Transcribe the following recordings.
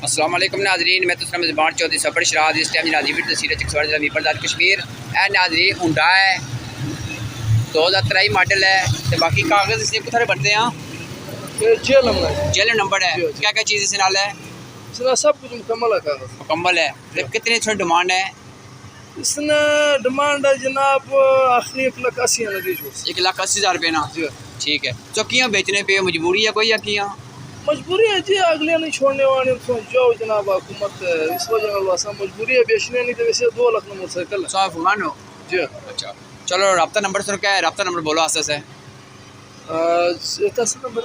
अस्सलाम वालेकुम नाज़रीन, मैं तुम मेज़बान चौधरी सफर शराज। इस टाइम नाज़रीन तहसील चकसवाड़ जिला मीरपुर कश्मीर ए नाज़रीन हुंडा है 2023 मॉडल है। तो बाकी कागज़ इसलिए कुछ बनते हैं जेल नंबर है। क्या क्या चीज़ इस नाल है? सब कुछ मुकम्मल है, कागज मुकम्मल है। तो कितने इसमें डिमांड है? इसने डिमांड है जनाब आखिरी 1,80,000 1,80,000 रुपये ना। ठीक है। तो कियाँ बेचने पे मजबूरी है कोई या कियाँ मजबूरी है जी, अगले नहीं छोड़ने वाले जो जनाब हुकूमत इस वजह मजबूरी है बेचने, नहीं तो वैसे 2 लाख नंबर मोटरसाइकिल साफ मानो जी। अच्छा चलो, रब्ता नंबर सुन क्या है? रब्ता नंबर बोलो आस्ते से। नंबर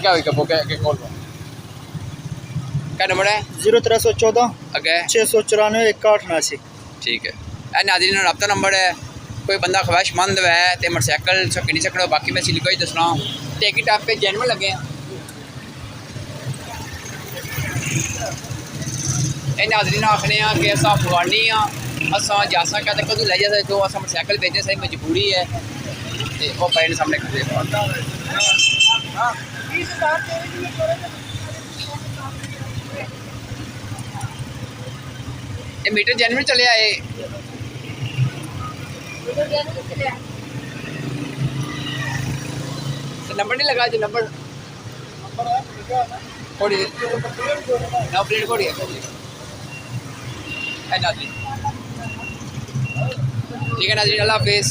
क्या हुई कब क्या कॉल क्या नंबर है? 0314 अगे 694 6188। ठीक है। ए नाज़रीन रब्ता नंबर है। कोई बंदा ख्वाहिशमंद है तो मोटरसाइकिल सकी नहीं सकना। बाकी मैं सिलिको ही दसना टिकट आप पे जेनवन लगे हैं। ए नाज़रीन आखने कि अस अफगानी हाँ, असा जासा क्या कदू लै जा जो अस मोटरसाइकिल बेचने सारी मजबूरी है। तो वह पे सामने खड़े ये मीटर जेनवन चले आए। नंबर नहीं लगा जो नंबर कोड़ी ना प्लेट कोड़ी है नाज़रीन। ठीक है नाज़रीन, अल्लाह हाफिज़।